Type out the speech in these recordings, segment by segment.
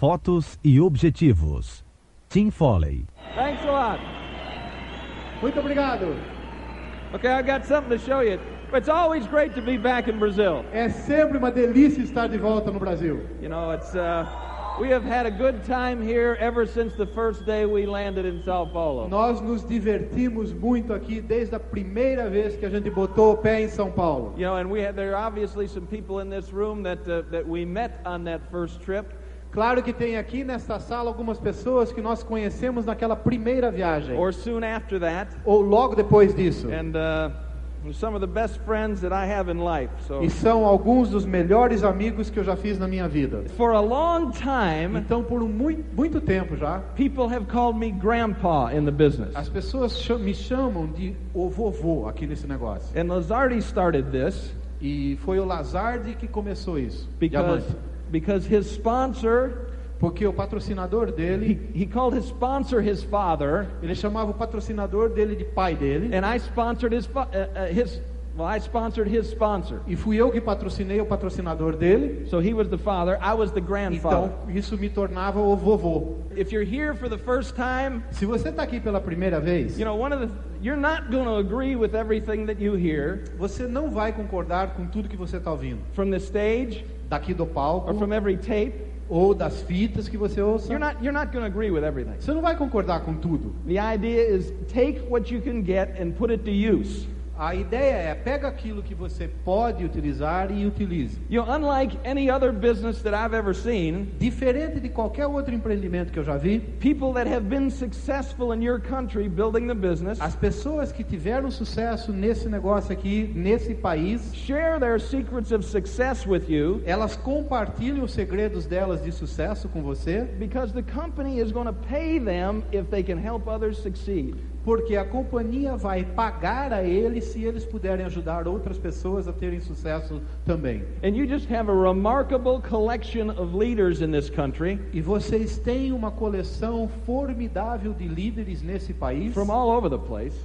fotos e objetivos. Tim Foley. Thanks a lot. Muito obrigado. Okay, I got something to show you. It's always great to be back in Brazil. É sempre uma delícia estar de volta no Brasil. You know, we have had a good time here ever since the first day we landed in São Paulo. Nós nos divertimos muito aqui desde a primeira vez que a gente botou o pé em São Paulo. You know, and there are obviously some people in this room that we met on that first trip. Claro que tem aqui nesta sala algumas pessoas que nós conhecemos naquela primeira viagem. Or soon after that. Ou logo depois disso. And some of the best friends that I have in life. So. E são alguns dos melhores amigos que eu já fiz na minha vida. For a long time. Então por muito tempo já. People have called me grandpa in the business. As pessoas me chamam de o vovô aqui nesse negócio. And Lazardi started this. E foi o Lazardi que começou isso. Because his sponsor, porque o patrocinador dele, he called his sponsor his father. Ele chamava o patrocinador dele de pai dele. And I sponsored I sponsored his sponsor. E fui eu que patrocinei o patrocinador dele. So he was the father, I was the grandfather. Então isso me tornava o vovô. If you're here for the first time, se você está aqui pela primeira vez, you know, you're not going to agree with everything that you hear. Você não vai concordar com tudo que você está ouvindo. From the stage, daqui do palco, or from every tape, ou das fitas que você ouça. You're not going to agree with everything. Você não vai concordar com tudo. The idea is take what you can get and put it to use. A ideia é pega aquilo que você pode utilizar e utilize. You know, unlike any other business that I've ever seen, diferente de qualquer outro empreendimento que eu já vi, people that have been successful in your country building the business, as pessoas que tiveram sucesso nesse negócio aqui, nesse país, share their secrets of success with you. Elas compartilham os segredos delas de sucesso com você, because the company is going to pay them if they can help others succeed. Porque a companhia vai pagar a eles se eles puderem ajudar outras pessoas a terem sucesso também. And you just have a remarkable collection of leaders in this country. E vocês têm uma coleção formidável de líderes nesse país. From all over the place.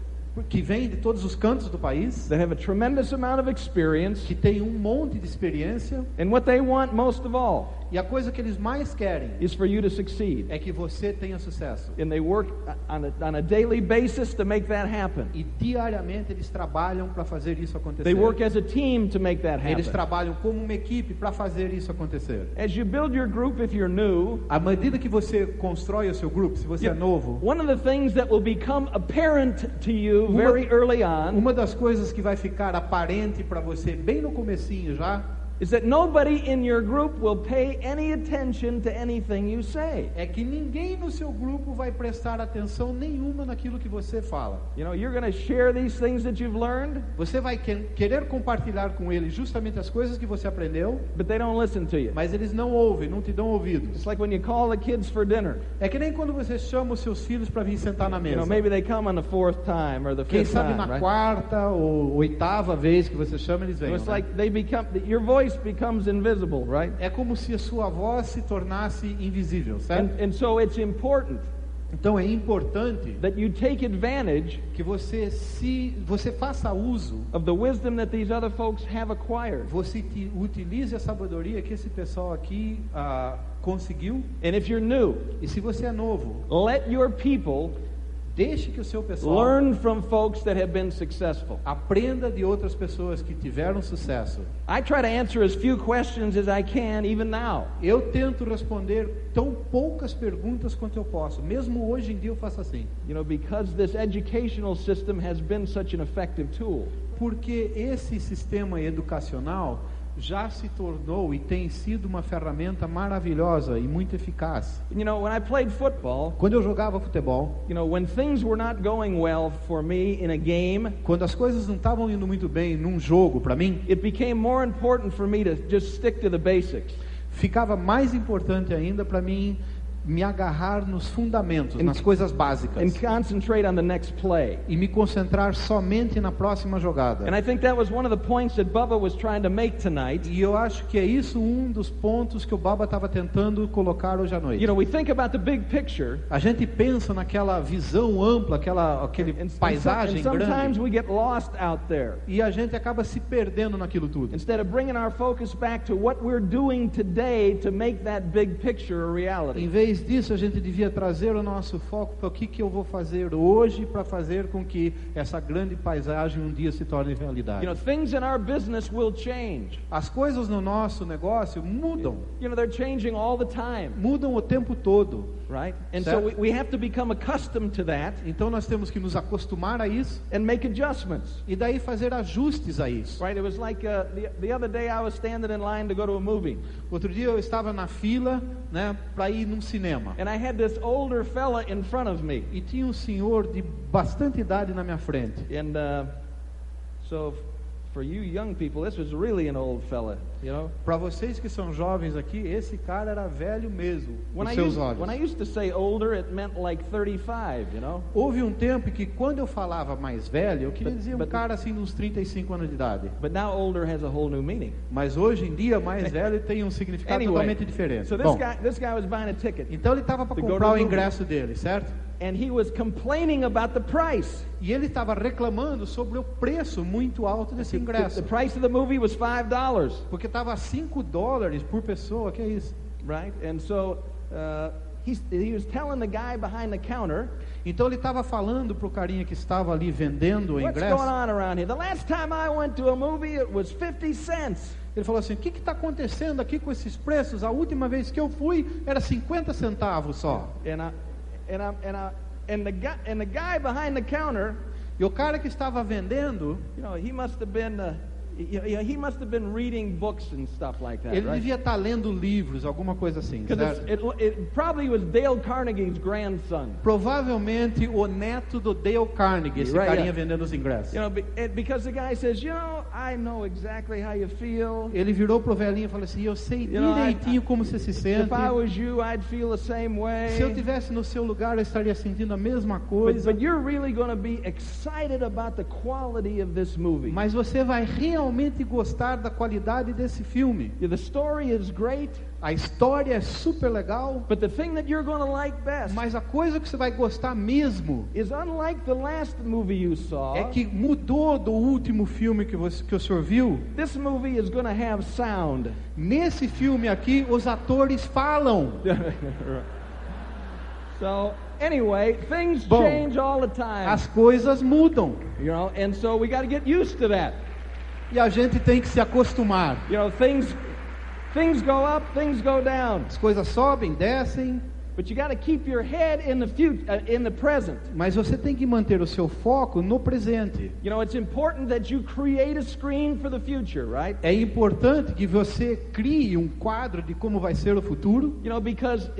Que vem de todos os cantos do país. They have a tremendous amount of experience. Que tem monte de experiência. And what they want most of all. E a coisa que eles mais querem is for you to succeed. É que você tenha sucesso. And they work on a daily basis to make that happen. E diariamente eles trabalham para fazer isso acontecer. They work as a team to make that happen. Eles trabalham como uma equipe para fazer isso acontecer. As you build your group, if you're new, à medida que você constrói o seu grupo, se você é novo, one of the things that will become apparent to you very early on, uma das coisas que vai ficar aparente para você bem no comecinho já, is that nobody in your group will pay any attention to anything you say. É que ninguém no seu grupo vai prestar atenção nenhuma naquilo que você fala. You know, you're going to share these things that you've learned. Você vai querer compartilhar com eles justamente as coisas que você aprendeu. But they don't listen to you. Mas eles não ouvem, não te dão ouvidos. It's like when you call the kids for dinner. É que nem quando você chama os seus filhos para vir sentar na mesa. You know, maybe they come on the fourth time or the Quem fifth sabe time, na right? quarta ou oitava vez que você chama, eles vêm. So it's like they become, your voice becomes invisible, right? É como se a sua voz se tornasse invisível, certo? And so it's important. Então é importante that you take advantage que você faça uso of the wisdom that these other folks have acquired. Você utilize a sabedoria que esse pessoal aqui conseguiu. And if you're new, e se você é novo, let your people deixe que o seu pessoal learn from folks that have been successful. Aprenda de outras pessoas que tiveram sucesso. I try to answer as few questions as I can even now. Eu tento responder tão poucas perguntas quanto eu posso. Mesmo hoje em dia eu faço assim. You know, because this educational system has been such an effective tool. Porque esse sistema educacional já se tornou e tem sido uma ferramenta maravilhosa e muito eficaz. You know, when I played football, quando eu jogava futebol, you know, when things were not going well for me in a game, quando as coisas não estavam indo muito bem num jogo para mim, it became more important for me to just stick to the basics. Ficava mais importante ainda para mim me agarrar nos fundamentos, nas coisas básicas, and concentrate on the next play. e me concentrar somente na próxima jogada. And I think that was one of the points that Bubba was trying to make tonight. E eu acho que é isso um dos pontos que o Baba estava tentando colocar hoje à noite. You know, we think about the big picture. A gente pensa naquela visão ampla, aquele paisagem and sometimes grande, we get lost out there. e a gente acaba se perdendo naquilo tudo. Instead of bringing our focus back to what we're doing today to make that big picture a reality. Em vez disso, a gente devia trazer o nosso foco para o que eu vou fazer hoje para fazer com que essa grande paisagem um dia se torne realidade. You know, things in our business will change. As coisas no nosso negócio mudam. You know, they're changing all the time, Mudam o tempo todo. right? And Certo. so we have to become accustomed to that Então nós temos que nos acostumar a isso and make adjustments. e daí fazer ajustes a isso. Right? It was like the other day I was standing in line to go to a movie, Outro dia eu estava na fila, né, para ir num cinema. and I had this older fella in front of me. E tinha um senhor de bastante idade na minha frente. And so for you young people, this was really an old fella, you know. Para vocês que são jovens aqui, esse cara era velho mesmo, When nos I, seus used, olhos. when I used to say older, it meant like 35, you know. Houve um tempo que quando eu falava mais velho, eu queria dizer um but- cara assim uns 35 anos de idade. But now older has a whole new meaning. Mas hoje em dia, mais velho tem um significado Anyway, totalmente diferente. so Bom, this guy was buying a ticket, então ele estava para to go comprar to o the movie. ingresso dele, certo? and he was complaining about the price. E ele estava reclamando sobre o preço muito alto desse ingresso. The price of the movie was $5, Porque estava $5 por pessoa, que é isso? right? And so he was telling the guy behind the counter, Então ele estava falando pro carinha que estava ali vendendo o what's ingresso. going on around here? The last time I went to a movie, it was 50 cents. Ele falou assim: o que está acontecendo aqui com esses preços? A última vez que eu fui era 50 centavos só. And the guy behind the counter, E o cara que estava vendendo, you know, he must have been reading books and stuff like that, ele right? devia estar lendo livros, alguma coisa assim, Because certo? it probably was Dale Carnegie's grandson. Provavelmente o neto do Dale Carnegie, esse Right, carinha yeah. vendendo os ingressos. You know, because the guy says, you know, I know exactly how you feel. Ele virou pro velhinho e falou assim: eu sei You know, direitinho como você se sente. If I was you, I'd feel the same Se eu way. tivesse no seu lugar, eu estaria sentindo a mesma coisa. But you're really going to be excited about the quality of this movie. Mas você vai realmente gostar da qualidade desse filme. Yeah, the story is great, A história é super legal, but the thing that you're going to like best mas a coisa que você vai gostar mesmo is unlike the last movie you saw. é que mudou do último filme que o senhor viu. This movie is going to have sound. Nesse filme aqui, os atores falam. So anyway, things Bom, change all the time. As coisas mudam. You know, and so we got to get used to that. E a gente tem que se acostumar. You know, things go up, things go down. As coisas sobem, descem, But you got to keep your head in the future, in the present. mas você tem que manter o seu foco no presente. You know, it's important that you create a screen for the future, right? É importante que você crie um quadro de como vai ser o futuro, You know, because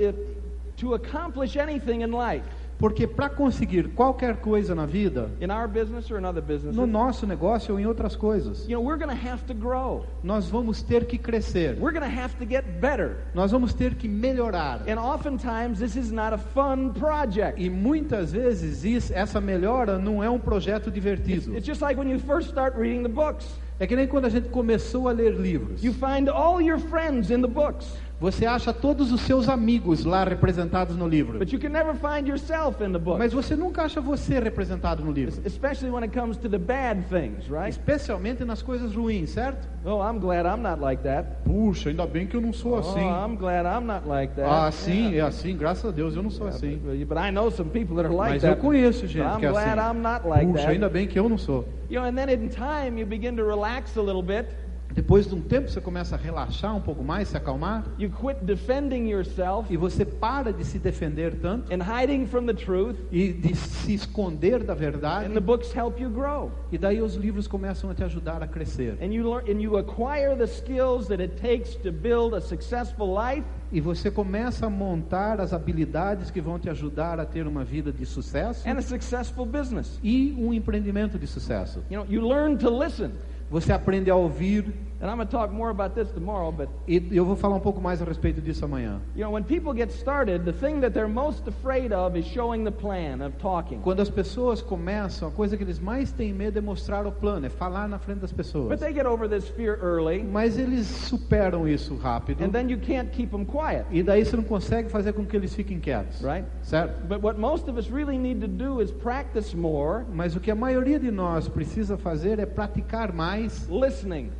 to accomplish anything in life, porque para conseguir qualquer coisa na vida, in our business or in other businesses, no nosso negócio ou em outras coisas, you know, we're going to have to grow. nós vamos ter que crescer. We're going to have to get better. Nós vamos ter que melhorar. And oftentimes this is not a fun project. E muitas vezes essa melhora não é um projeto divertido. It's just like when you first start reading the books. É que nem quando a gente começou a ler livros. You find all your friends in the books, Você acha todos os seus amigos lá representados no livro. but you can never find yourself in the book. Mas você nunca acha você representado no livro. Especially when it comes to the bad things, right? Especialmente nas coisas ruins, certo? Oh, I'm glad I'm not like that. Puxa, ainda bem que eu não sou Oh, assim. I'm glad I'm not like that. Ah, sim, Yeah. é assim, graças a Deus eu não sou assim. But I know some people that are like Mas eu that. conheço gente I'm que é glad assim. I'm not like Puxa, that. ainda bem que eu não sou. You know, and then in time you begin to relax a little bit. Depois de um tempo você começa a relaxar um pouco mais, se acalmar, You quit defending yourself e você para de se defender tanto and hiding from the truth, e de se esconder da verdade, and the books help you grow. e daí os livros começam a te ajudar a crescer. And you learn, and you acquire the skills that it takes to build a successful life. E você começa a montar as habilidades que vão te ajudar a ter uma vida de sucesso And a successful business. e um empreendimento de sucesso. You know, you learn to listen. Você aprende a ouvir, And I'm going to talk more about this tomorrow, but E eu vou falar um pouco mais a respeito disso amanhã. when people get started, the thing that they're most afraid of is showing the plan, of talking. Quando as pessoas começam, a coisa que eles mais têm medo é mostrar o plano, é falar na frente das pessoas. But they get over this fear early, Mas eles superam isso rápido. and then you can't keep them quiet, E daí você não consegue fazer com que eles fiquem quietos. right? Certo? But what most of us really need to do is practice more Mas o que a maioria de nós precisa fazer é praticar mais listening,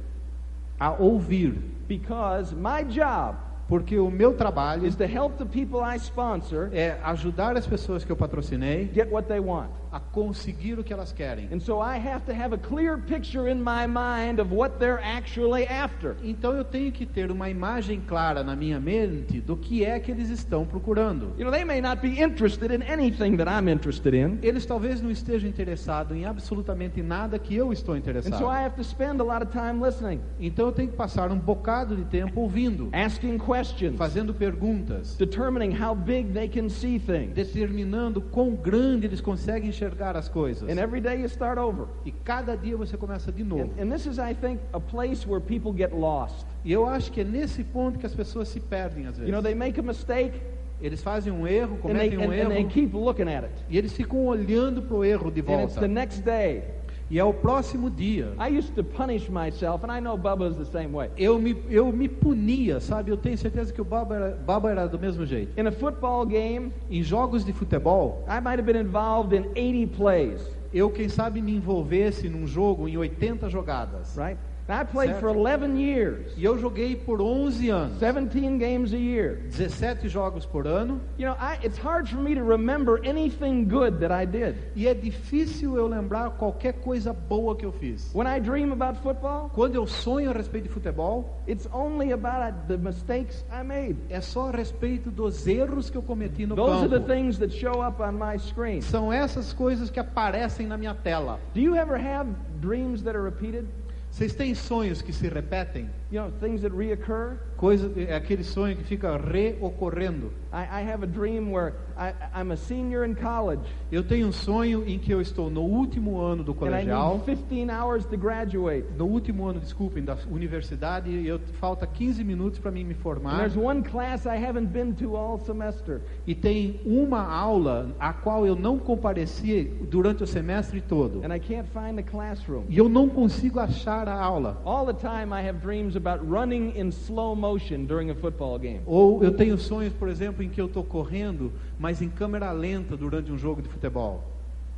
a ouvir. because my job Porque o meu trabalho is to help the people I sponsor é ajudar as pessoas que eu patrocinei get what they want. a conseguir o que elas querem. And so I have to have a clear picture in my mind of what they're actually after. Então eu tenho que ter uma imagem clara na minha mente do que é que eles estão procurando. They may not be interested in anything that I'm interested in. Eles talvez não estejam interessados em absolutamente nada que eu estou And interessado. so I have to spend a lot of time listening, Então eu tenho que passar um bocado de tempo ouvindo, asking questions, fazendo perguntas, determining how big they can see things. determinando quão grande eles conseguem enxergar as coisas. And every day you start over. E cada dia você começa de novo. And this is, I think, a place where people get lost. E eu acho que é nesse ponto que as pessoas se perdem às vezes. They make a mistake, Eles fazem um erro, and they, cometem um and they erro, keep looking at it. e eles ficam olhando para o erro de And it's volta. the next day. E é o próximo dia. I used to punish myself, and I know Bubba is the same way. Eu me punia, sabe? Eu tenho certeza que o Baba era do mesmo jeito. In a football game, Em jogos de futebol, I might have been involved in 80 plays, eu, quem sabe, me envolvesse num jogo em 80 jogadas. right? And I played Certo. for 11 years, E eu joguei por 11 anos. 17 games a year. 17 jogos por ano. It's hard for me to remember anything good that I did. E é difícil eu lembrar qualquer coisa boa que eu fiz. When I dream about football, Quando eu sonho a respeito de futebol, it's only about the mistakes I made. é só a respeito dos erros que eu cometi no Those are the campo. things that show up on my screen. São essas coisas que aparecem na minha tela. Do you ever have dreams that are repeated? Vocês têm sonhos que se repetem? Things that reoccur? É aquele sonho que fica reocorrendo. I have a dream where I'm a senior in college, Eu tenho um sonho em que eu estou no último ano do and I colegial, need 15 hours to graduate. no último ano, desculpem, da universidade, e falta 15 minutos para mim me And formar. there's one class I haven't been to all semester. E tem uma aula a qual eu não compareci durante o semestre todo. And I can't find the classroom. E eu não consigo achar a aula. All the time I have dreams about running in slow motion during a football game. Ou eu tenho sonhos, por exemplo, em que eu estou correndo, mas em câmera lenta durante um jogo de futebol.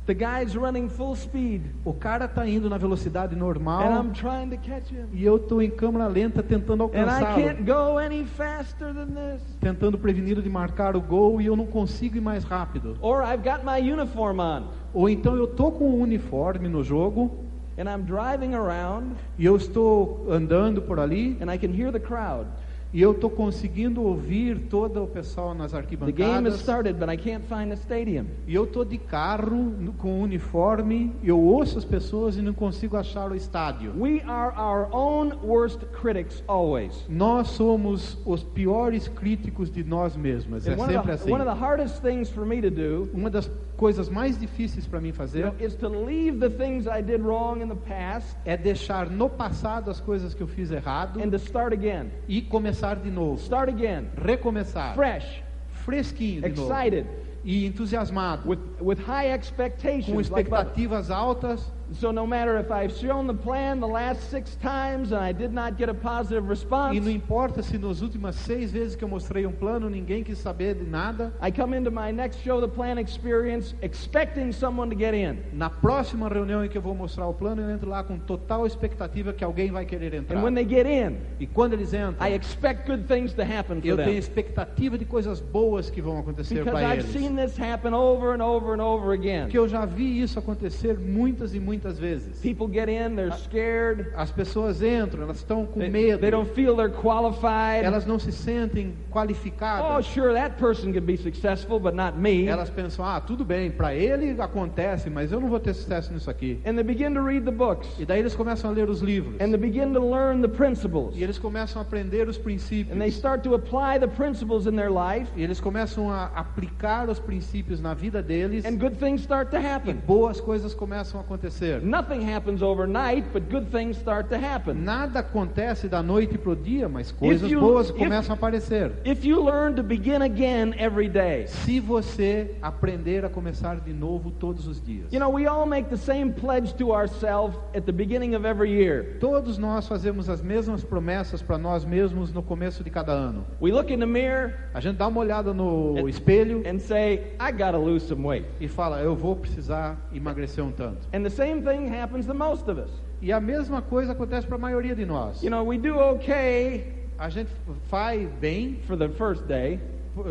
The guy's running full speed, O cara está indo na velocidade and normal I'm trying to catch him. e eu estou em câmera lenta tentando And I alcançá-lo, can't go any faster than this. tentando preveni-lo de marcar o gol, e eu não consigo ir mais rápido. Or I've got my uniform on, Ou então eu estou com um uniforme no jogo and I'm driving around, e eu estou andando por ali and I can hear the crowd. e eu estou conseguindo ouvir todo o pessoal nas The game has arquibancadas. started, but I can't find the stadium. E eu estou de carro, com uniforme, eu ouço as pessoas e não consigo achar o estádio. We are our own worst critics always. Nós somos os piores críticos de nós mesmos, é And sempre assim. one of the hardest things for me to do Uma das coisas mais difíceis para mim fazer is to leave the things I did wrong in the past é deixar no passado as coisas que eu fiz errado and to start again. e começar de novo, Start again. recomeçar, Fresh, fresquinho de novo, excited, e entusiasmado, with high com expectations. Like Bubba. expectativas altas. So no matter if I've shown the plan the last 6 times and I did not get a positive response, E não importa se nas últimas 6 vezes que eu mostrei um plano ninguém quis saber de nada. I come into my next show the plan experience expecting someone to get in. Na próxima reunião em que eu vou mostrar o plano, eu entro lá com total expectativa que alguém vai querer entrar. And when they get in, E quando eles entram, I expect good things to happen for eu tenho them. expectativa de coisas boas que vão acontecer Because para I've eles. seen this happen over and over and over again. Porque eu já vi isso acontecer muitas e muitas vezes. People get in, they're scared. As pessoas entram, elas estão com They medo. don't feel they're qualified. Elas não se sentem Oh, qualificadas. sure, that person can be successful, but not me. Elas pensam, tudo bem, para ele acontece, mas eu não vou ter sucesso nisso aqui. And they begin to read the books. E daí eles começam a ler os livros. And they begin to learn the principles. E eles começam a aprender os princípios. And they start to apply the principles in their life. E eles começam a aplicar os princípios na vida deles. And good things start to E happen. boas coisas começam a acontecer. acontecer. Nothing happens overnight, but good things start to happen. Nada acontece da noite para o dia, mas coisas you- boas if- começam a aparecer. If you learn to begin again every day. Se você aprender a começar de novo todos os dias. You know, we all make the same pledge to ourselves at the beginning of every year. Todos nós fazemos as mesmas promessas para nós mesmos no começo de cada ano. We look in the mirror A gente dá uma olhada no espelho and say, I gotta lose some weight. e fala, eu vou precisar emagrecer um tanto. And the same thing happens to most of us. E a mesma coisa acontece para a maioria de nós. You know, we do okay A gente faz bem for the first day,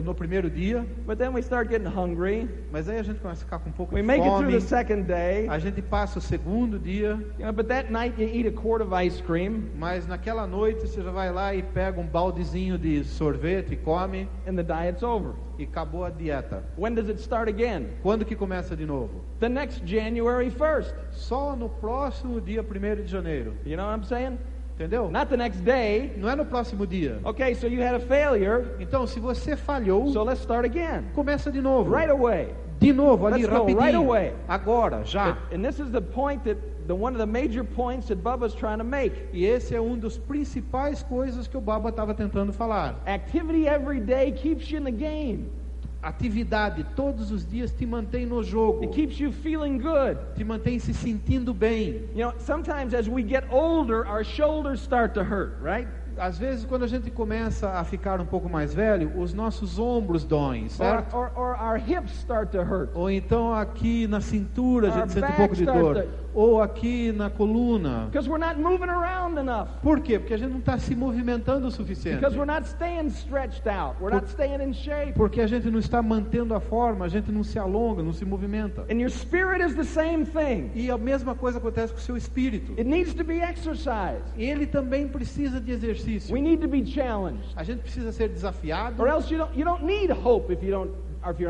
no primeiro dia, but then we start getting hungry. mas aí a gente começa a ficar com um pouco We de make it through fome. the second day, A gente passa o segundo dia, you know, but that night you eat a quart of ice cream, mas naquela noite você já vai lá e pega um baldezinho de sorvete e come and the diet's over. e acabou a dieta. When does it start again? Quando que começa de novo? The next January 1st. Só no próximo dia 1º de janeiro. You know what I'm saying? Entendeu? Not the next day. Não é no próximo dia. Okay, so you had a failure, Então, se você falhou, so let's start again. começa de novo. Right away. De novo, ali, Let's go rapidinho. right away. Agora, já. And this is the point that, one of the major points that Bubba's trying to make. E esse é um dos principais coisas que o Baba estava tentando falar. Activity every day keeps you in the game. Atividade todos os dias te mantém no jogo. It keeps you feeling good. Te mantém se sentindo bem. You know, sometimes as we get older, our shoulders start to hurt, right? Às vezes, quando a gente começa a ficar um pouco mais velho, os nossos ombros doem, certo? Or our hips start to hurt. Ou então aqui na cintura a Our gente sente um back pouco de starts dor. to- Ou aqui na coluna. Because we're not moving around enough. Por quê? Porque a gente não está se movimentando o suficiente. Because we're not staying stretched out. We're not staying in shape. Porque a gente não está mantendo a forma, a gente não se alonga, não se movimenta. And your spirit is the same thing. E a mesma coisa acontece com o seu espírito. It needs to be exercised. Ele também precisa de exercício. We need to be challenged. A gente precisa ser desafiado. Or else you don't need hope if you're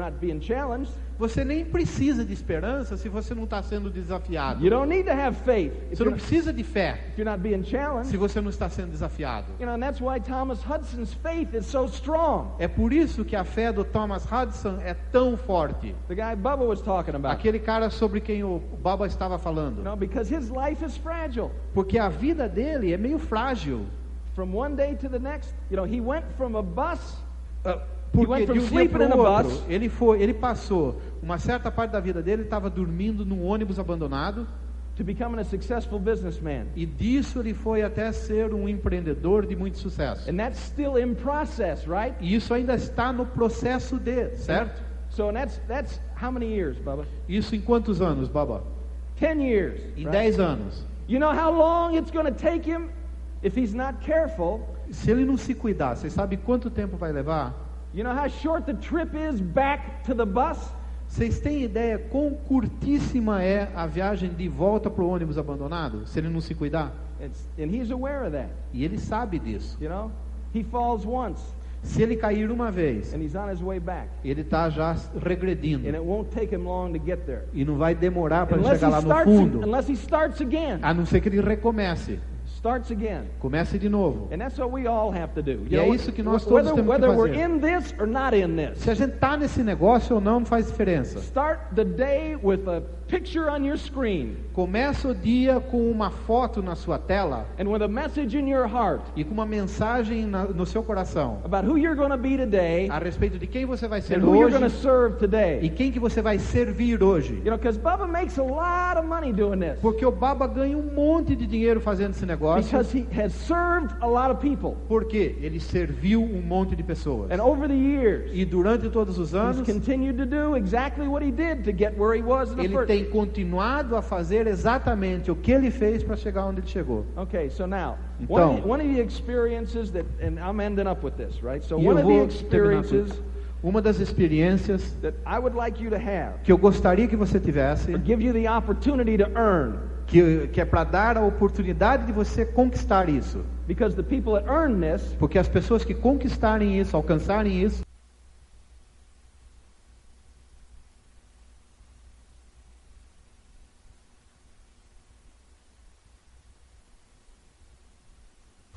not being challenged. Você nem precisa de esperança se você não está sendo desafiado. You don't need to have faith if Você you're não precisa de fé not being challenged. se você não está sendo desafiado. You know, and that's why Thomas Hudson's faith is so strong. É por isso que a fé do Thomas Hudson é tão forte. The guy Bubba was talking about. Aquele cara sobre quem o Baba estava falando. You know, because his life is fragile. Porque a vida dele é meio frágil. From one day to the next, you know, he went from a bus. He Porque went de from um dia sleeping in para a o outro, bus ele passou uma certa parte da vida dele, estava dormindo num ônibus abandonado, to becoming a successful businessman. e disso ele foi até ser um empreendedor de muito sucesso. And that's still in process, right? E isso ainda está no processo certo? So and that's how many years, Bubba? Isso em quantos anos, Baba? 10 years. Em right? 10 anos. You know how long it's going to take him if he's not careful? Se ele não se cuidar, você sabe quanto tempo vai levar? You know how short the trip is back to the bus? Vocês têm ideia quão curtíssima é a viagem de volta para o ônibus abandonado, se ele não se cuidar? And he's aware of that, E ele sabe disso. you know? He falls once Se ele cair uma vez, and he's on his way back. ele está já regredindo. And it won't take him long to get there. E não vai demorar para ele Unless chegar lá no fundo, unless he starts again. a não ser que ele recomece. Starts again. Comece de novo. And that's what we all have to do. E é isso que nós todos temos que whether we're fazer. in this or not in this. Se a gente está nesse negócio ou não, não faz diferença. Start the day with a picture on your screen Começa o dia com uma foto na sua tela and with a message in your heart e com uma mensagem no seu coração about who you're going to be today a respeito de quem você vai ser and who you're hoje going to serve e today. quem que você vai servir hoje. You know, because Bubba makes a lot of money doing this Porque o Baba ganha um monte de dinheiro fazendo esse negócio. because he has served a lot of people. Porque ele serviu um monte de pessoas. And over the years, E durante todos os he's anos, continued to do exactly what he did to get where he was in the ele first. tem continuado a fazer exatamente o que ele fez para chegar onde ele chegou. Okay, so now, Então, one of the experiences that, and I'm ending up with this, right? So E one eu of the vou terminar experiences tudo. Uma das experiências that I would like you to have, que eu gostaria que você tivesse, or give you the opportunity to earn, que é para dar a oportunidade de você conquistar isso. because the people that earn this Porque as pessoas que conquistarem isso, alcançarem isso,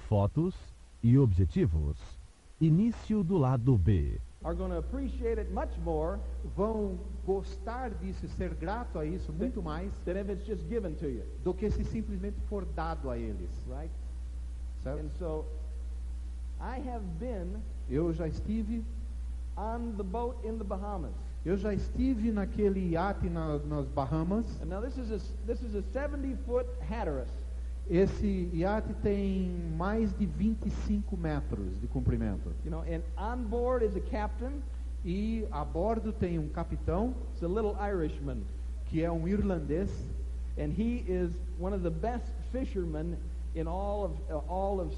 Fotos e objetivos. Início do lado B. are going to appreciate it much more vão gostar disso e ser grato a isso muito mais than if it's just given to you, do que se simplesmente for dado a eles. right? Certo? And so I have been Eu já estive on the boat in the Bahamas. naquele iate nas Bahamas. And now this is a 70-foot Hatteras. Esse iate tem mais de 25 metros de comprimento. You know, and on board is a captain. E a bordo tem um capitão, It's a little Irishman, que é um irlandês, and he is one of the best fishermen in all of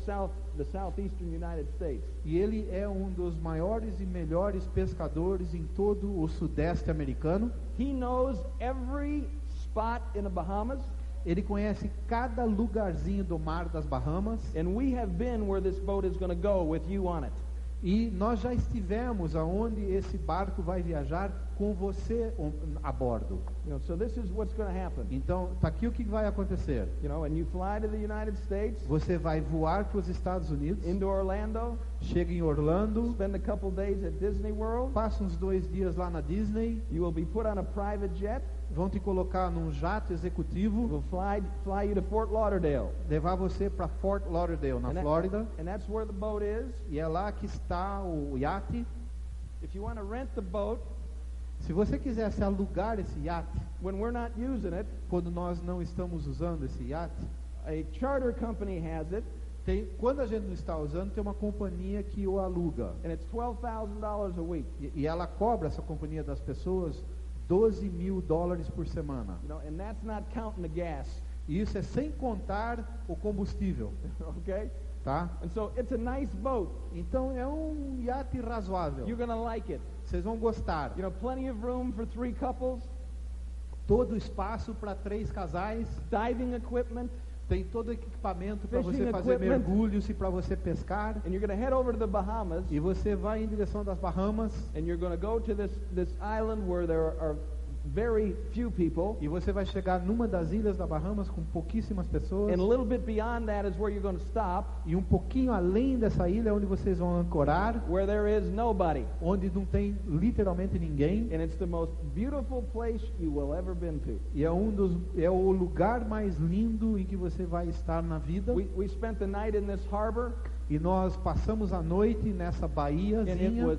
the southeastern United States. e ele é um dos maiores e melhores pescadores em todo o sudeste americano. He knows every spot in the Bahamas, Ele conhece cada lugarzinho do mar das Bahamas. and we have been where this boat is going to go with you on it. E nós já estivemos aonde esse barco vai viajar com você a bordo. You know, so this is what's going to happen. Então, tá aqui o que vai acontecer. You know, and you fly to the United States, Você vai voar para os Estados Unidos, into Orlando, chega em Orlando, spend a couple days at Disney World. passa uns 2 dias lá na Disney, You will be put on a private jet. vão te colocar num jato executivo, We'll fly you to Fort Lauderdale, levar você para Fort Lauderdale, na And that- Flórida, and that's where the boat is. e é lá que está o iate. If you want to rent the boat Se você quisesse alugar esse iate, when we're not using it, quando nós não estamos usando esse iate, a charter company has it, quando a gente não está usando, tem uma companhia que o aluga. and it's $12,000 a week. E ela cobra, essa companhia, das pessoas $12 mil por semana. You know, and that's not counting the gas. E isso é sem contar o combustível, Okay? tá? And so it's a nice boat. Então é um iate razoável. You're going to like it. Vocês vão gostar. You know, plenty of room for 3 couples, Todo espaço para 3 casais. diving equipment, Tem todo o equipamento para Fishing você fazer equipment. mergulhos e para você pescar. and you're going to head over to the Bahamas, E você vai em direção das Bahamas. and you're going to go to this island where there are very few people, E você vai chegar numa das ilhas da Bahamas com pouquíssimas pessoas. and a little bit beyond that is where you're going to stop, E um pouquinho além dessa ilha é onde vocês vão ancorar, where there is nobody. onde não tem literalmente ninguém. And it's the most beautiful place you will ever been to. E é o lugar mais lindo em que você vai estar na vida. We spent the night in this harbor, E nós passamos a noite nessa and baiazinha.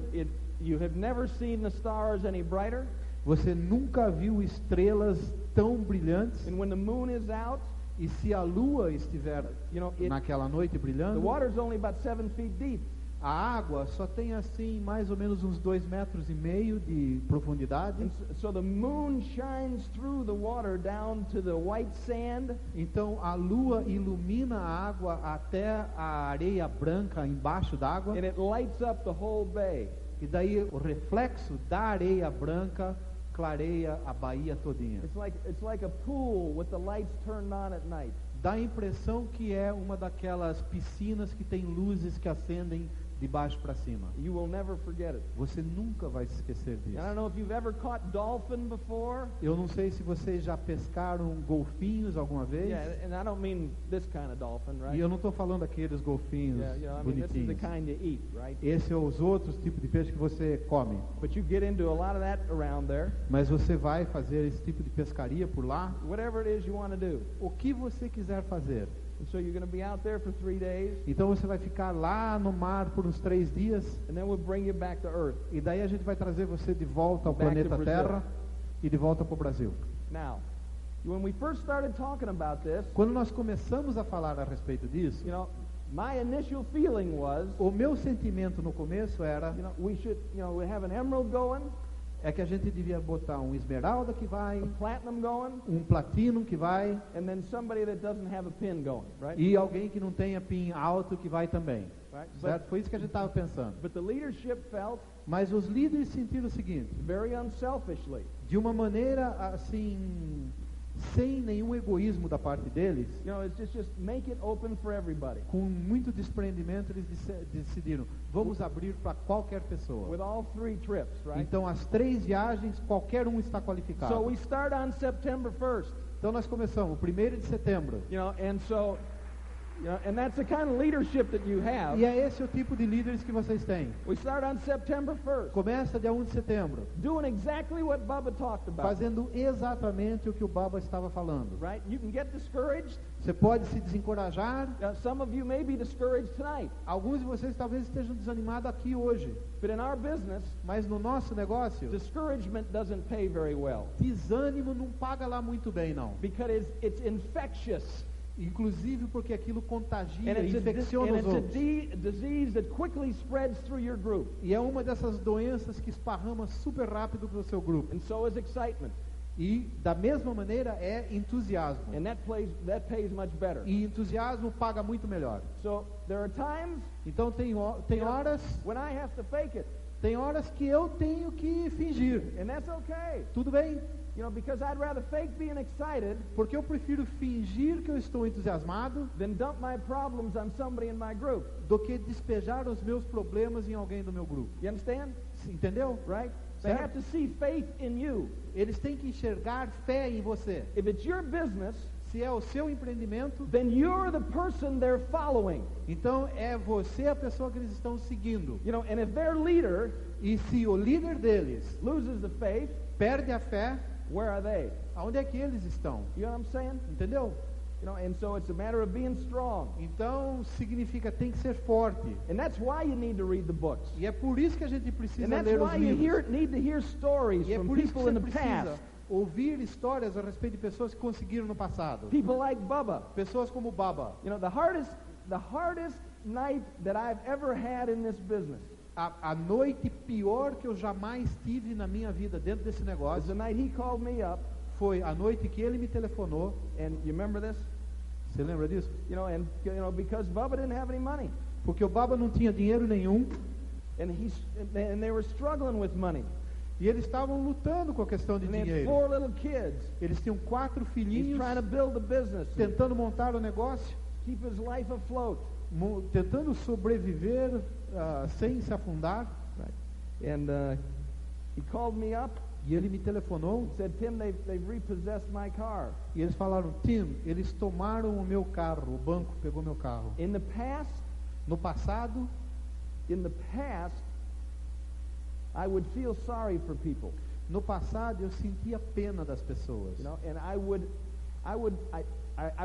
you have never seen the stars any brighter. Você nunca viu estrelas tão brilhantes. And when the moon is out, E se a lua estiver you know, naquela noite the brilhando, water's only about 7 feet deep. a água só tem assim mais ou menos uns 2,5 metros de profundidade. And so the moon shines through the water down to the white sand, Então a lua ilumina a água até a areia branca embaixo d'água. and it lights up the whole bay. E daí o reflexo da areia branca clareia a baía todinha. It's like a pool with the lights turned on at night. Dá a impressão que é uma daquelas piscinas que tem luzes que acendem de baixo para cima. You will never forget it. Você nunca vai se esquecer And I don't disso. know if you've ever caught dolphin before. Eu não sei se vocês já pescaram golfinhos alguma vez. Yeah, and I don't mean this kind of dolphin, right? E eu não estou falando daqueles golfinhos Yeah, you know, I mean, this is the bonitinhos. kind you eat, right? Esse é os outros tipos de peixe que você come. But you get into a lot of that around there. Mas você vai fazer esse tipo de pescaria por lá. Whatever it is you want to do. O que você quiser fazer. And so you're going to be out there for 3 days, Então você vai ficar lá no mar por uns 3 dias. and then we'll bring you back to Earth. E daí a gente vai trazer você de volta ao Back to planeta Brazil. Terra e de volta para o Brasil. Now, when we first started talking about this, Quando nós começamos a falar a respeito disso, you know, my initial feeling was, o meu sentimento no começo era you know, we have an emerald going, é que a gente devia botar um esmeralda que vai, a platinum going, um platino que vai and then somebody that doesn't have a pin going, right? e alguém que não tenha pin alto que vai também. Right? Certo? Foi isso que a gente estava pensando. But the leadership felt Mas os líderes sentiram o seguinte, very unselfishly, de uma maneira assim, sem nenhum egoísmo da parte deles, you know, it's just make it open for everybody. com muito desprendimento, eles decidiram, vamos abrir para qualquer pessoa. With all 3 trips, right? Então as 3 viagens, qualquer um está So qualificado. we start on September 1st, Então nós começamos, o 1º de setembro. you know, and so You know, and that's the kind of leadership that you have. E é esse o tipo de líderes que vocês têm. We start on September 1st, Começa dia 1 de setembro, doing exactly what Bubba talked about. fazendo exatamente o que o Baba estava falando. Right? You can get discouraged. Você pode se desencorajar. Some of you may be discouraged tonight. Alguns de vocês talvez estejam desanimados aqui hoje. But in our business, Mas no nosso negócio, discouragement doesn't pay very well. desânimo não paga lá muito bem, não. Because it's infectious. Inclusive porque aquilo contagia And e infecciona os outros. disease that quickly spreads through your group. E é uma dessas doenças que esparrama super rápido para o seu grupo. And so is excitement. E da mesma maneira é entusiasmo. And that pays much better. E entusiasmo paga muito melhor. So there are times Então tem horas, when I have to fake it. tem horas que eu tenho que fingir. And that's okay. Tudo bem? You know, because I'd rather fake being excited Porque eu prefiro fingir que eu estou entusiasmado than dump my problems on somebody in my group. do que despejar os meus problemas em alguém do meu grupo. You understand? Entendeu? Right? They Certo. have to see faith in you. Eles têm que enxergar fé em você. If it's your business, Se é o seu empreendimento, then you're the person they're following. então é você a pessoa que eles estão seguindo. You know, and if their leader E se o líder deles loses the faith, perde a fé, where are they? aonde é que eles estão? You know what I'm saying? Entendeu? You know, and so it's a matter of being strong. Então significa tem que ser forte. And that's why you need to read the books. E é por isso que a gente precisa And that's ler os why you livros. need to hear stories E é from por isso que people in você the precisa past. ouvir histórias a respeito de pessoas que conseguiram no passado. People like Bubba. Pessoas como Baba. You know, the hardest night that I've ever had in this business A noite pior que eu jamais tive na minha vida dentro desse was negócio the night he called me up, foi a noite que ele me telefonou. and you remember this? Você lembra disso? You know, because Bubba didn't have any money, Porque o Baba não tinha dinheiro nenhum and they were struggling with money. e eles estavam lutando com a questão de And they had dinheiro. 4 little kids. Eles tinham 4 He's filhinhos trying to build a business, tentando montar o negócio, keep his life afloat. tentando sobreviver sem se afundar. And he called me up E ele me telefonou and said, Tim, they've repossessed my car. e eles falaram: Tim, eles tomaram o meu carro, o banco pegou meu carro. In the past, No passado, I would feel sorry for people. no passado eu sentia pena das pessoas. You know, and I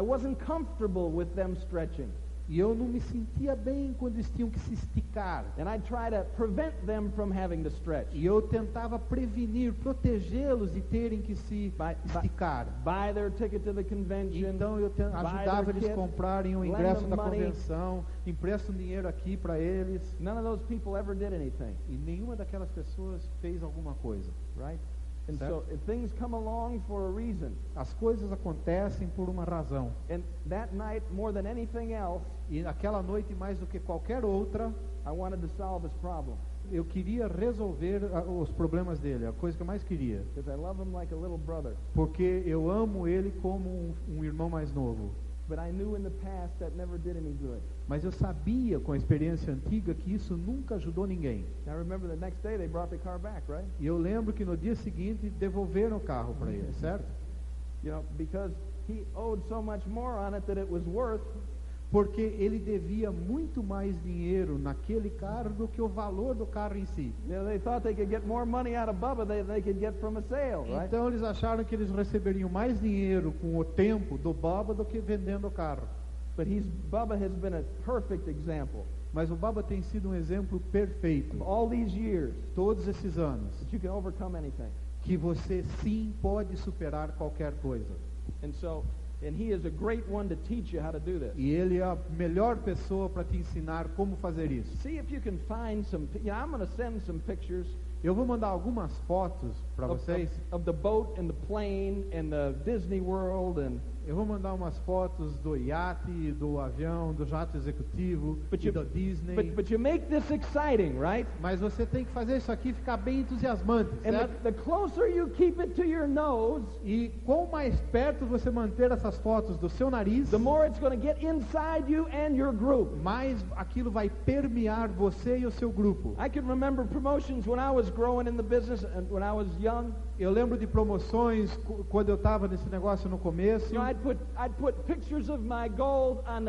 wasn't comfortable with them stretching. E eu não me sentia bem quando eles tinham que se esticar. And I'd try to prevent them from having to stretch. E eu tentava prevenir, protegê-los de terem que se esticar. Buy their ticket to the convention. Então eu ajudava eles a comprarem o lend ingresso them da money. convenção, empresto dinheiro aqui para eles. None of those people ever did anything, E nenhuma daquelas pessoas fez alguma coisa. right? And Certo. so things come along for a reason. As coisas acontecem por uma razão. And that night, more than anything else, E naquela noite, mais do que qualquer outra, I wanted to solve this problem eu queria resolver os problemas dele, a coisa que eu mais queria. because I love him like a little brother. Porque eu amo ele como um irmão mais novo. But I knew in the past that never did any good. Mas eu sabia, com a experiência antiga, que isso nunca ajudou ninguém. I remember the next day they brought the car back, right? E eu lembro que no dia seguinte devolveram o carro para ele, certo? You know, because he owed so much more on it that it was worth. Porque ele devia muito mais dinheiro naquele carro do que o valor do carro em si. You know, they thought they could get more money out of Bubba than they could get from a sale, right? Então eles acharam que eles receberiam mais dinheiro com o tempo do Baba do que vendendo o carro. But Bubba has been a perfect example Mas o Baba tem sido um exemplo perfeito, of all these years todos esses anos, that you can overcome anything. que você sim pode superar qualquer coisa. And he is a great one to teach you how to do this. E ele é a melhor pessoa para te ensinar como fazer isso. See if you can find some. You know, I'm going to send some pictures Eu vou mandar algumas fotos para of, vocês. of the boat and the plane and the Disney World and. Eu vou mandar umas fotos do iate, do avião, do jato executivo But e you, da Disney. but you make this exciting, right? Mas você tem que fazer isso aqui ficar bem entusiasmante, And certo? the closer you keep it to your nose, E quanto mais perto você manter essas fotos do seu nariz, the more it's going to get inside you and your group. mais aquilo vai permear você e o seu grupo. I can remember promotions when I was was growing in the business and when I was young, Eu lembro de promoções quando eu estava nesse negócio no começo. you know, I'd put pictures of my gold on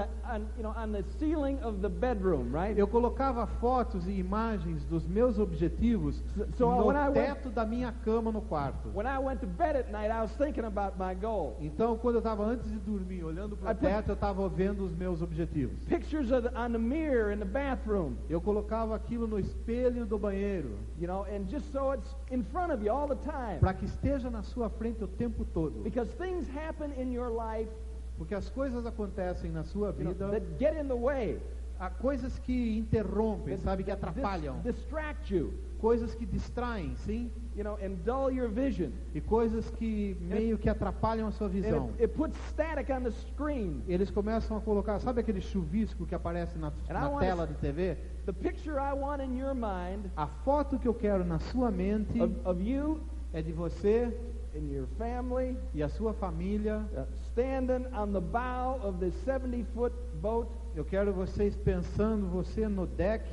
the ceiling of the bedroom, right? Eu colocava fotos e imagens dos meus objetivos So no when I went- teto da minha cama no quarto. When I went to bed at night, I was thinking about my goal. Então, quando eu estava antes de dormir, olhando para I o put- teto, eu estava vendo os meus objetivos. Pictures on the mirror in the bathroom, Eu colocava aquilo no espelho do banheiro, you know, and just so it's in front of you all the time. para que esteja na sua frente o tempo todo. Because things happen in your life, Porque as coisas acontecem na sua you know, vida, that get in the way. há coisas que interrompem, that- sabe, que that atrapalham, distract you, coisas que distraem, sim, you know, and dull your vision. e coisas que meio que atrapalham a sua visão. And it puts static on the screen. Eles começam a colocar, sabe aquele chuvisco que aparece na I want tela de TV? The picture I want in your mind A foto que eu quero na sua mente of you é de você and your family e a sua família. standing on the bow of this 70-foot boat, Eu quero vocês pensando, você no deck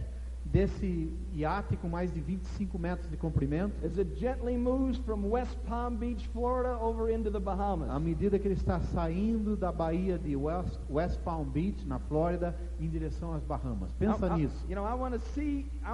desse iate com mais de 25 metros de comprimento, as it gently moves from West Palm Beach, Florida, over into the Bahamas. à medida que ele está saindo da baía de West Palm Beach, na Flórida, em direção às Bahamas. Pensa nisso. You know, I want to see. I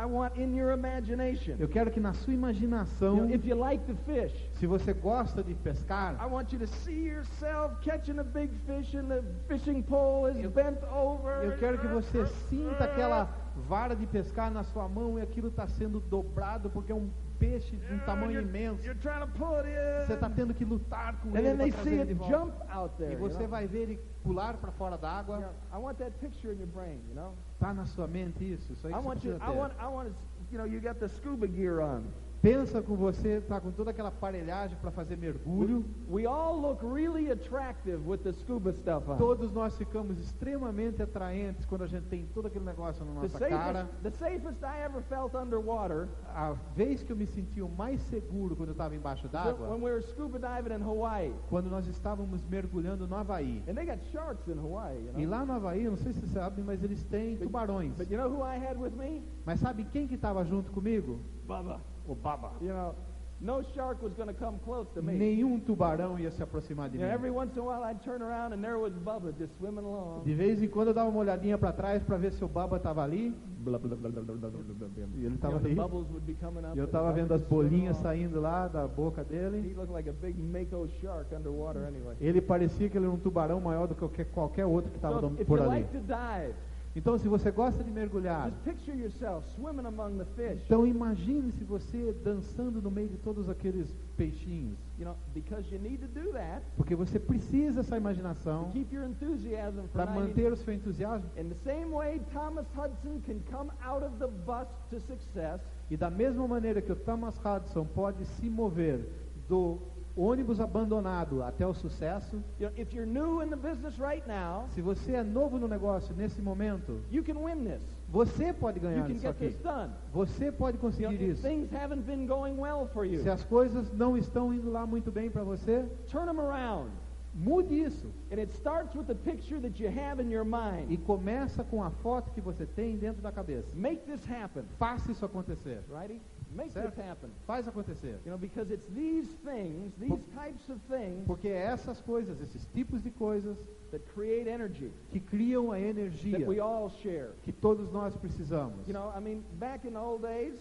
want in your imagination. Eu quero que na sua You imaginação, know, if you like to fish, se você gosta de pescar, I want you to see yourself catching a big fish and the fishing pole is bent over. eu quero que você sinta aquela vara de pescar na sua mão e aquilo está sendo dobrado porque é um peixe de um tamanho imenso. You're trying to pull it in. Você está tendo que lutar com And ele then they para see trazer it ele de volta. jump out there. E you você know? vai ver ele pular para fora You d'água. know, I want that picture in your brain. You know. Está na sua mente isso? Isso aí I que você want you. precisa ter. I want. You know, you got the scuba gear on. Pensa com você, está com toda aquela aparelhagem para fazer mergulho. We all look really attractive with the scuba stuff on. Todos nós ficamos extremamente atraentes quando a gente tem todo aquele negócio na nossa cara. The safest I ever felt underwater A vez que eu me senti o mais seguro quando eu estava embaixo when d'água, we were scuba diving in Hawaii. quando nós estávamos mergulhando no Havaí. And they got sharks in Hawaii, you know. E lá no Havaí, eu não sei se você sabe, mas eles têm tubarões. But you know who I had with me? Mas sabe quem que estava junto comigo? Bubba. O Baba. You know, no shark was going to come close to me. Nenhum tubarão ia se aproximar de You know, every mim. once in a while I'd turn around and there was Bubba just swimming along. De vez em quando eu dava uma olhadinha para trás para ver se o Baba estava ali. E ele You estava know, the ali. bubbles would be coming up. E eu and estava Bubba vendo as just swimming bolinhas along. saindo lá da boca He dele. looked like a big mako shark underwater anyway. Ele parecia que ele era um tubarão maior do que qualquer outro que estava So if por you ali. like to dive, Então, se você gosta de mergulhar, just picture yourself swimming among the fish. então imagine-se você dançando no meio de todos aqueles peixinhos. You know, because you need to do that Porque você precisa dessa to imaginação keep your enthusiasm for para 90. manter o seu entusiasmo. In the same way, Thomas Hudson can come out of the bus to success. E da mesma maneira que o Thomas Hudson pode se mover do ônibus abandonado até o sucesso, You know, if you're new in the business right now, se você é novo no negócio nesse momento, you can win this. você pode You ganhar can isso get aqui. this done. Você pode You know, conseguir if isso. things haven't been going well for you, Se as coisas não estão indo lá muito bem para você, turn them around. mude isso. And it starts with the picture that you have in your mind. E começa com a foto que você tem dentro da cabeça. Make this happen. Faça isso acontecer. Righty? Make Certo. this happen. Faz acontecer. You know, because it's these things, these types of things Porque é essas coisas, esses tipos de coisas, that create energy que criam a energia that we all share. que todos nós precisamos. You know, I mean, back in the old days,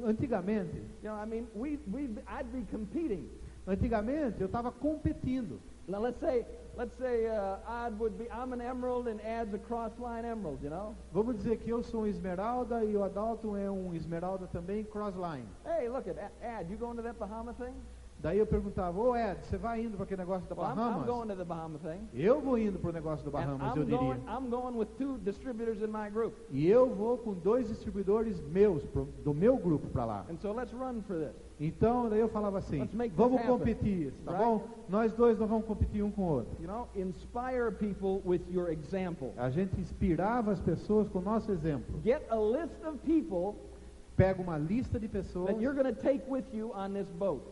Antigamente, you know, I mean, I'd be competing. eu estava competindo. Now let's say I'm an emerald and Ad's a cross-line emerald, you know? Vamos dizer que eu sou um esmeralda e o Adalton é um esmeralda também, crossline. Hey, look at Ad, you going to that Bahama thing? Daí eu perguntava, ô Ed, você vai indo para aquele negócio da Well, I'm Bahamas? going to the Bahama thing. Eu vou indo para o negócio do And Bahamas, eu diria. I'm going with 2 distributors in my group. E eu vou com 2 distribuidores meus, do meu grupo para lá. And so let's run for this. Então, daí eu falava assim, Let's make this vamos happen. competir, tá Right? bom? Nós dois não vamos competir um com o outro. You know, inspire people with your example. A gente inspirava as pessoas com o nosso exemplo. Get a list of people Pega uma lista de pessoas that you're going to take with you on this boat.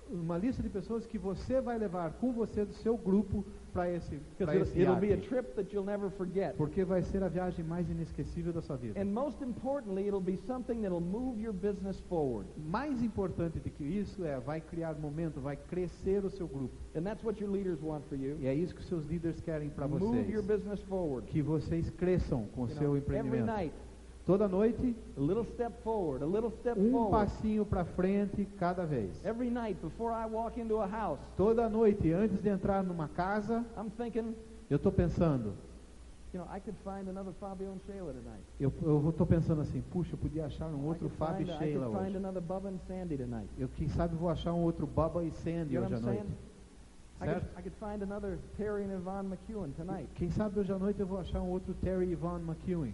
uma lista de pessoas que você vai levar com você do seu grupo para esse Because it'll be a iate. trip that you'll never forget. Porque vai ser a viagem mais inesquecível da sua vida. And most importantly, it'll be something that'll move your business forward. Mais importante do que isso vai criar momento, vai crescer o seu grupo. And that's what your leaders want for you. E é isso que os seus líderes querem para Move your vocês. business forward. Que vocês cresçam com o You seu know, every empreendimento. night, Toda noite, a little step forward, a little step forward. passinho para frente cada vez. Every night before I walk into a house, Toda noite, antes de entrar numa casa, I'm thinking, eu estou pensando, you know, I could find another Fabio and Shayla tonight. eu estou pensando assim, puxa, eu podia achar um outro I could Fábio e I Sheila could find hoje. another Bubba and Sandy tonight. Eu, quem sabe, vou achar um outro Bubba e Sandy You know hoje à what I'm noite. saying? Certo? I could find another Terry and Yvonne McEwen tonight. Quem sabe hoje à noite eu vou achar um outro Terry e Yvonne McEwen.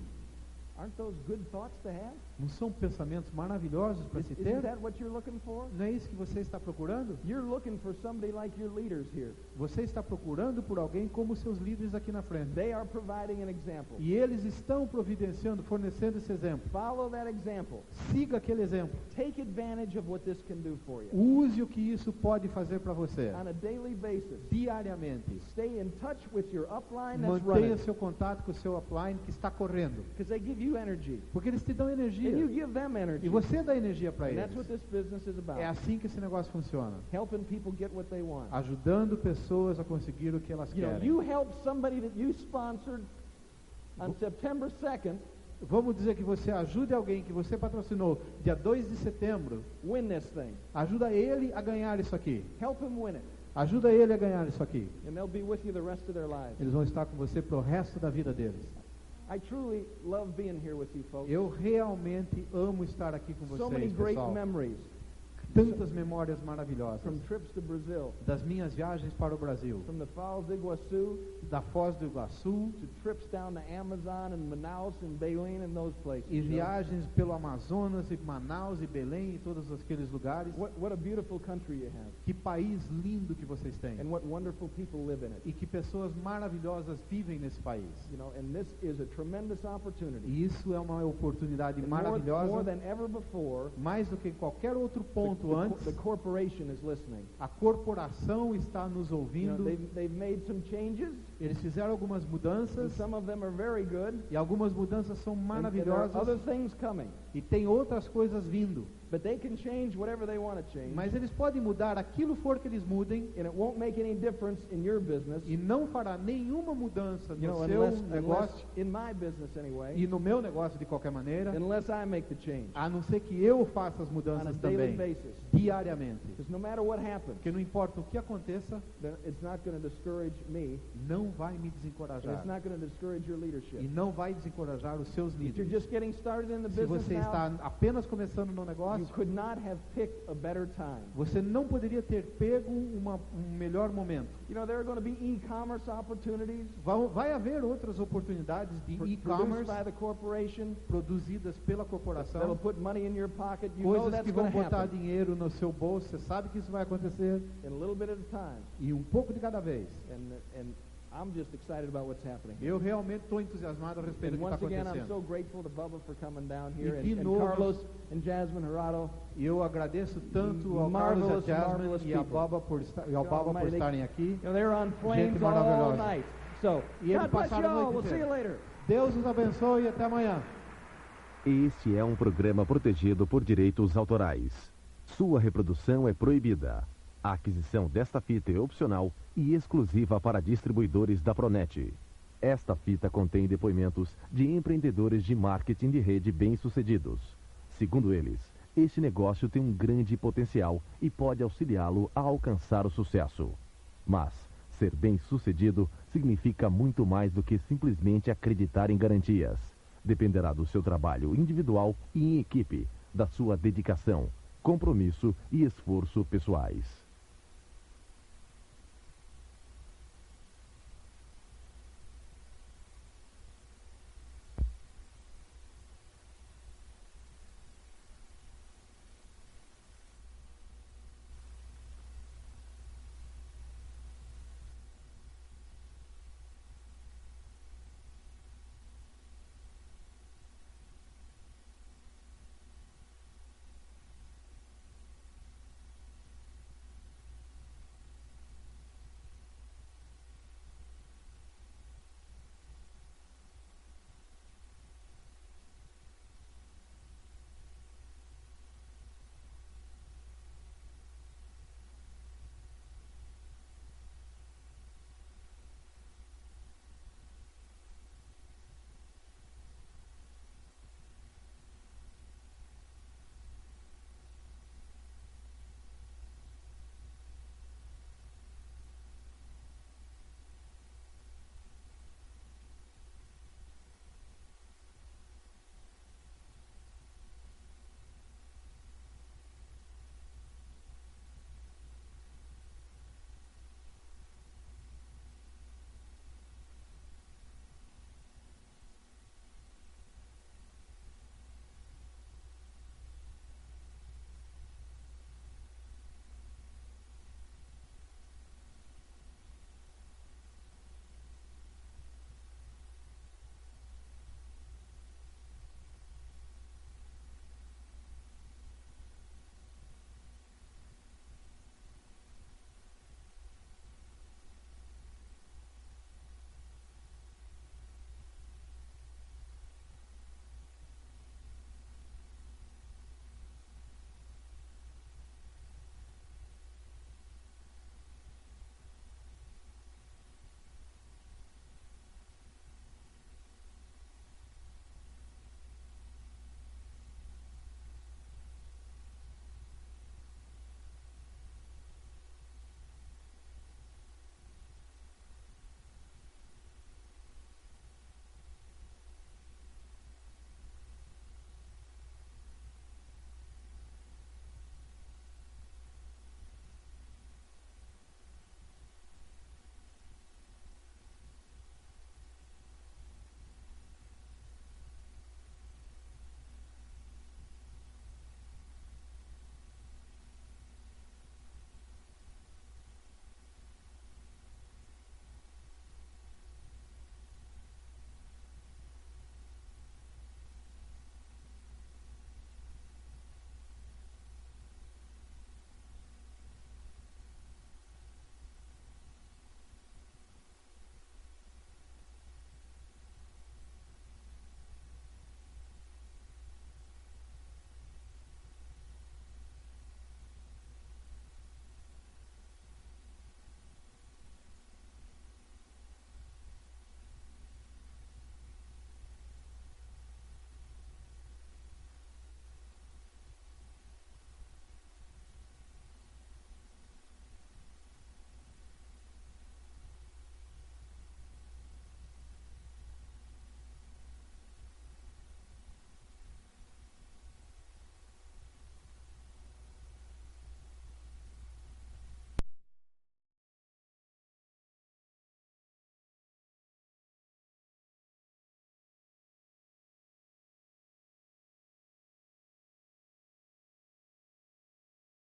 Aren't those good thoughts to have? Não são pensamentos maravilhosos para se Isn't ter? that what you're looking for? Não é isso que você está procurando? You're looking for somebody like your leaders here. Você está procurando por alguém como seus líderes aqui na frente. They are providing an example. E eles estão providenciando, fornecendo esse exemplo. Follow that example. Siga aquele exemplo. Take advantage of what this can do for you. Use o que isso pode fazer para você. On a daily basis, Diariamente. stay in touch with your upline that's Mantenha running. seu contato com o seu upline que está correndo. Because they give you energy. Porque eles te dão energia. And you give them energy. E você dá energia para And eles. that's what this business is about. É assim que esse negócio funciona. Helping people get what they want. Ajudando pessoas a conseguir o que elas You know, querem. you help somebody that you sponsored on September 2nd Vamos dizer que você ajude alguém que você patrocinou dia 2 de setembro. win this thing. Ajuda ele a ganhar isso aqui. Help him win it. Ajuda ele a ganhar isso aqui. And they'll be with you the rest of their lives. Eles vão estar com você pro resto da vida deles. I truly love being here with you folks. Eu realmente amo estar aqui com So many vocês, great pessoal. memories Tantas memórias maravilhosas. from trips to Brazil, Das minhas viagens para o Brasil. from the Falls de Iguaçu Da Foz do Iguaçu. to trips down the Amazon and Manaus and Belém and those places. E you know. viagens pelo Amazonas e Manaus e Belém e todos aqueles lugares. What a beautiful country you have. Que país lindo que vocês têm. And what wonderful people live in it. E que pessoas maravilhosas vivem nesse país. You know, and this is a tremendous opportunity. E isso é uma oportunidade And maravilhosa. more than ever before, Mais do que qualquer outro ponto the antes, corporation is listening. a corporação está nos You know, ouvindo. they've made some changes, Eles fizeram algumas and mudanças. some of them are very good. E algumas mudanças são And there are other maravilhosas. things coming. E tem outras coisas vindo. But they can change whatever they want to change. Mas eles podem mudar aquilo for que eles mudem. And it won't make any difference in your business. E não fará nenhuma mudança You know, no seu unless negócio. in my business anyway, E no meu negócio de qualquer maneira. unless I make the change A não ser que eu faça as on a mudanças daily também. basis. Diariamente. Because no matter what happens, Porque não importa o que aconteça, then it's not going to discourage me, não vai me and it's desencorajar. not going to discourage your leadership. E não vai desencorajar os seus If you're líderes. just getting started in the Se business você now, está apenas começando no you negócio, could not have picked a better time. você não poderia ter pego um melhor momento. You know, there are going to be e-commerce opportunities Vai haver outras oportunidades de produced e-commerce by the corporation produzidas pela that'll corporação, put money in your pocket. You know coisas that's que going vão to botar happen dinheiro no seu bolso, você sabe que isso vai acontecer, in a little bit at a time. e um pouco de cada vez. And I'm just excited about what's happening. Eu realmente estou entusiasmado a respeito And do que está once again, I'm acontecendo. so grateful to Bubba for coming down here, E de and novo- Carlos and Jasmine Gerardo. E eu agradeço tanto ao Carlos Marvelous, e a Jasmine marvelous e a people. Baba por, e ao God Baba por Almighty, estarem aqui. You know, they're on planes all maravilhosa. night. So, E eles God bless passaram a you all. noite We'll see you inteira. later. Deus os abençoe e até amanhã. Este é um programa protegido por direitos autorais. Sua reprodução é proibida. A aquisição desta fita é opcional e exclusiva para distribuidores da Pronet. Esta fita contém depoimentos de empreendedores de marketing de rede bem-sucedidos. Segundo eles, este negócio tem um grande potencial e pode auxiliá-lo a alcançar o sucesso. Mas ser bem-sucedido significa muito mais do que simplesmente acreditar em garantias. Dependerá do seu trabalho individual e em equipe, da sua dedicação, compromisso e esforço pessoais.